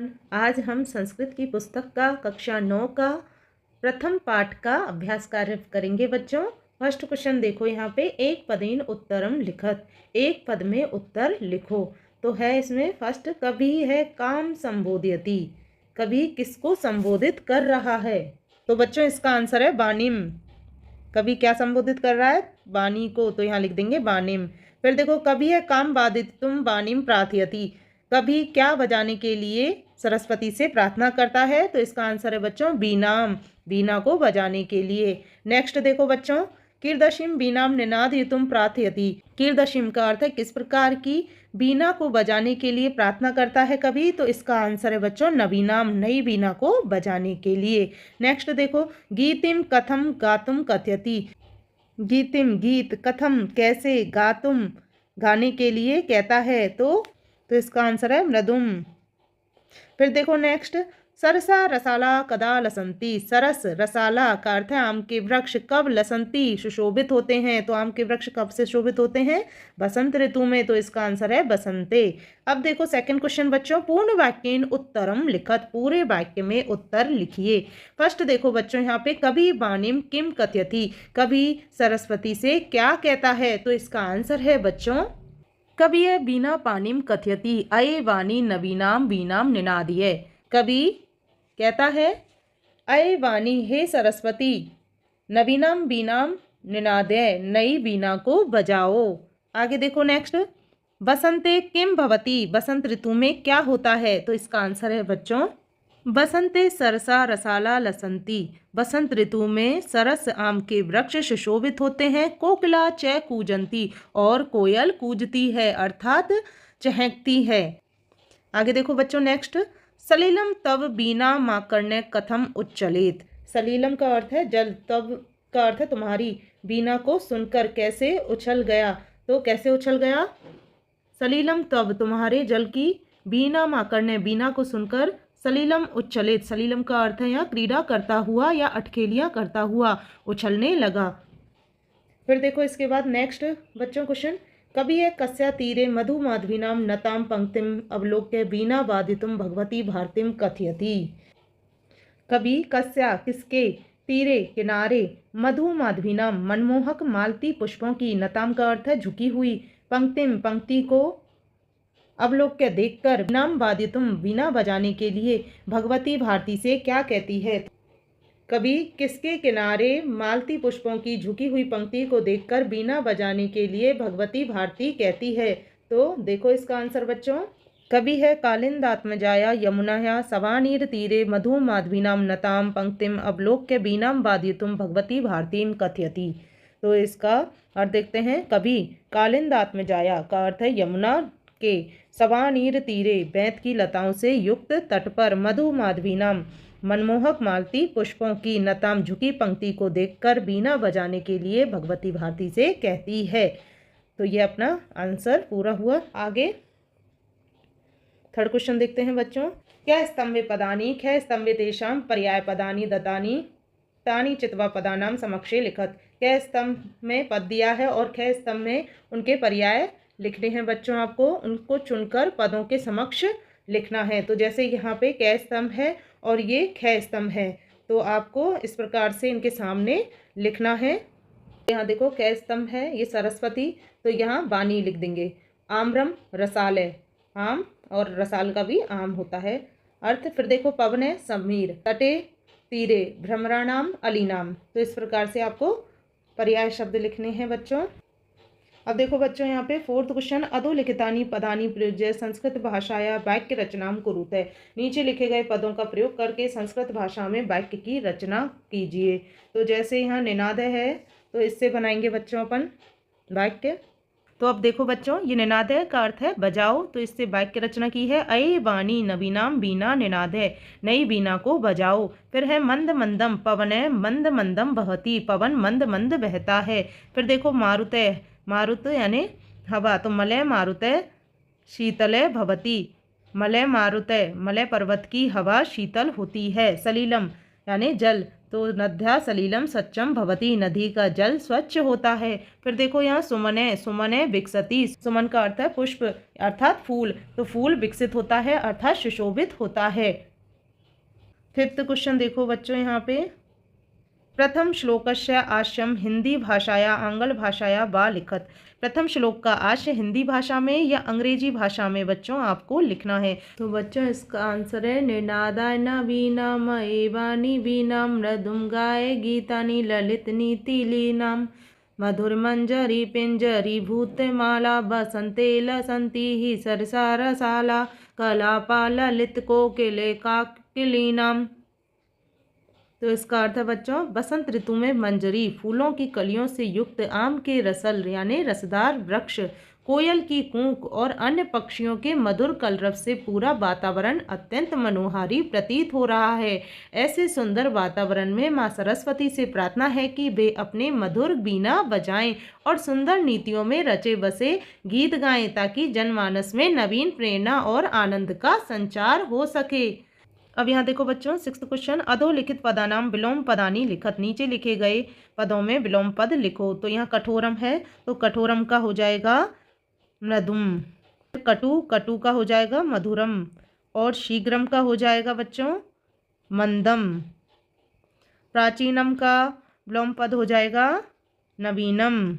आज हम संस्कृत की पुस्तक का कक्षा 9 का प्रथम पाठ का अभ्यास कार्य करेंगे बच्चों। फर्स्ट क्वेश्चन देखो यहाँ पे, एक पदेन उत्तरम लिखत, एक पद में उत्तर लिखो। तो है इसमें फर्स्ट, कभी है काम संबोधयति, कभी किसको संबोधित कर रहा है। तो बच्चों इसका आंसर है बानिम। कभी क्या संबोधित कर रहा है? बानी को, तो यहाँ लिख देंगे बानिम। फिर देखो, कभी है काम बाधित तुम बानिम प्रार्थयति, कभी क्या बजाने के लिए सरस्वती से प्रार्थना करता है। तो इसका आंसर है बच्चों बीनाम, बीना को बजाने के लिए। नेक्स्ट देखो बच्चों, कीर्दशिम बीनाम निनादयितुम प्रार्थयति, कीर्दशिम का अर्थ है किस प्रकार की बीना को बजाने के लिए प्रार्थना करता है कभी। तो इसका आंसर है बच्चों नवीनाम, नई बीना को बजाने के लिए। नेक्स्ट देखो, गीतिम कथम गातुम कथयति, गीतिम गीत, कथम कैसे, गातुम गाने के लिए कहता है। तो इसका आंसर है मृदुम। फिर देखो नेक्स्ट, सरसा रसाला कदा लसंती, सरस रसाला का अर्थ है आम के वृक्ष, कब लसंती सुशोभित होते हैं। तो आम के वृक्ष कब से शोभित होते हैं? बसंत ऋतु में। तो इसका आंसर है बसंते। अब देखो सेकंड क्वेश्चन बच्चों, पूर्ण वाक्येन उत्तरम लिखत, पूरे वाक्य में उत्तर लिखिए। फर्स्ट देखो बच्चों यहाँ पे, कभी बानिम किम कथयति, कभी सरस्वती से क्या कहता है। तो इसका आंसर है बच्चों, कभी है बीना पानिम कथयति, अये वाणी नवीनाम बीनाम निनादिये, कभी कहता है अये वाणी हे सरस्वती, नवीनाम बीनाम निनादय, नई बीना को बजाओ। आगे देखो नेक्स्ट, बसंते किम भवति, बसंत ऋतु में क्या होता है। तो इसका आंसर है बच्चों बसंते सरसा रसाला लसंती, बसंत ऋतु में सरस आम के वृक्ष सुशोभित होते हैं। कोकिला च कूजंती, और कोयल कूजती है अर्थात चहकती है। आगे देखो बच्चों नेक्स्ट, सलीलम तब बीना माकर्ण्य कथम उच्चलित, सलीलम का अर्थ है जल, तब का अर्थ है तुम्हारी, बीना को सुनकर कैसे उछल गया। तो कैसे उछल गया? सलीलम तब तुम्हारे जल की, बीना माकर्ण्य बीना को सुनकर, सलीलम उच्छलित, सलीलम का अर्थ है यहाँ क्रीड़ा करता हुआ या अटखेलियाँ करता हुआ उछलने लगा। फिर देखो इसके बाद नेक्स्ट बच्चों क्वेश्चन, कभी है कस्या तीरे मधु माधवीनाम नताम पंक्तिम अवलोक्य बीना वादितुम भगवती भारतीम कथयति, कभी कस्या किसके, तीरे किनारे, मधु माधवीनाम मनमोहक मालती पुष्पों की, नताम का अर्थ है झुकी हुई, पंक्तिम पंक्ति को, अवलोक्य देखकर, नाम वादितुम बीना बजाने के लिए, भगवती भारती से क्या कहती है। कभी किसके किनारे मालती पुष्पों की झुकी हुई पंक्ति को देखकर बीना बजाने के लिए भगवती भारती कहती है। तो देखो इसका आंसर बच्चों, कभी है कालिंदात्मजाया यमुनाया सवानीर तीरे मधु माधवीनाम नताम पंक्तिम अवलोक्य बीनाम वादितुम भगवती भारतीम कथयति। तो इसका अर्थ देखते हैं, कभी कालिंदात्मजाया का अर्थ है यमुना के, सवानीर तीरे बैंत की लताओं से युक्त तट पर, मधु माधवीनाम मनमोहक मालती पुष्पों की, नताम झुकी पंक्ति को देखकर बीना बजाने के लिए भगवती भारती से कहती है। तो ये अपना आंसर पूरा हुआ। आगे थर्ड क्वेश्चन देखते हैं बच्चों, क्या स्तंभे पदानी ख स्तंभे तेषाम पर्याय पदानी दत्तानी तानी चित्वा पदानाम समक्षे लिखत, क्या स्तंभ में पद दिया है और ख स्तंभ में उनके पर्याय लिखने हैं बच्चों, आपको उनको चुनकर पदों के समक्ष लिखना है। तो जैसे यहाँ पे कै स्तंभ है और ये ख स्तंभ है, तो आपको इस प्रकार से इनके सामने लिखना है। यहाँ देखो कै स्तंभ है ये सरस्वती, तो यहाँ बानी लिख देंगे। आम्रम रसालय, आम और रसाल का भी आम होता है अर्थ। फिर देखो पवन है समीर, तटे तीरे भ्रमराणाम अलीनाम। तो इस प्रकार से आपको पर्याय शब्द लिखने हैं बच्चों। अब देखो बच्चों यहाँ पे फोर्थ क्वेश्चन, अधोलिखितानि पदानि प्रयुज्य संस्कृत भाषाया वाक्य रचनाम कुरुते, नीचे लिखे गए पदों का प्रयोग करके संस्कृत भाषा में वाक्य की रचना कीजिए। तो जैसे यहाँ निनाद है, तो इससे बनाएंगे बच्चों अपन वाक्य। तो अब देखो बच्चों, ये निनाद का अर्थ है बजाओ, तो इससे वाक्य रचना की है, अये वाणी नवीनाम बीना निनाद है, नई बीना को बजाओ। फिर है मंद मंदम पवन है मंद मंदम बहती, पवन मंद मंद बहता है। फिर देखो मारुतय, मारुत यानी हवा, तो मलय मारुतय शीतलय भवती, मलय मारुतय मलय पर्वत की हवा शीतल होती है। सलीलम यानी जल, तो नद्या सलिलम स्वच्छम भवति, नदी का जल स्वच्छ होता है। फिर देखो यहाँ सुमने, सुमने विकसति, सुमन का अर्थ है पुष्प अर्थात फूल, तो फूल विकसित होता है अर्थात सुशोभित होता है। फिफ्थ क्वेश्चन देखो बच्चों यहाँ पे, प्रथम श्लोकस्य आशयम हिंदी भाषाया आंग्ल भाषाया वा लिखत। प्रथम श्लोक का आशय हिंदी भाषा में या अंग्रेजी भाषा में बच्चों आपको लिखना है। तो बच्चों इसका आंसर है निर्नादाय नवीनाम एवानी वीनाम मृदुम गाय गीतानी ललित नीति लीनाम मधुर मंजरी पिंजरी भूतमाला बसंते लसंती ही सरसा रसाला कलापा ललित कोकिले काकिलीनाम। तो इसका अर्थ है बच्चों, बसंत ऋतु में मंजरी फूलों की कलियों से युक्त, आम के रसल यानी रसदार वृक्ष, कोयल की कूक और अन्य पक्षियों के मधुर कलरव से पूरा वातावरण अत्यंत मनोहारी प्रतीत हो रहा है। ऐसे सुंदर वातावरण में माँ सरस्वती से प्रार्थना है कि वे अपने मधुर बीना बजाएं और सुंदर नीतियों में रचे बसे गीत गाएं, ताकि जनमानस में नवीन प्रेरणा और आनंद का संचार हो सके। अब यहाँ देखो बच्चों सिक्स्थ क्वेश्चन, अधोलिखित पदानाम विलोम पदानी लिखत। नीचे लिखे गए पदों में विलोम पद लिखो। तो यहाँ कठोरम है, तो कठोरम का हो जाएगा मृदुम, कटु, कटु का हो जाएगा मधुरम, और शीघ्रम का हो जाएगा बच्चों मंदम। प्राचीनम का विलोम पद हो जाएगा नवीनम,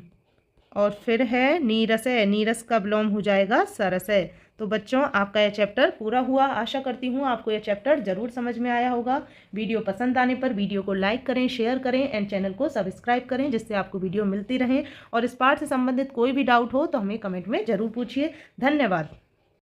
और फिर है नीरस है, नीरस का विलोम हो जाएगा सरस है। तो बच्चों आपका यह चैप्टर पूरा हुआ। आशा करती हूँ आपको यह चैप्टर जरूर समझ में आया होगा। वीडियो पसंद आने पर वीडियो को लाइक करें, शेयर करें एंड चैनल को सब्सक्राइब करें, जिससे आपको वीडियो मिलती रहे। और इस पाठ से संबंधित कोई भी डाउट हो तो हमें कमेंट में ज़रूर पूछिए। धन्यवाद।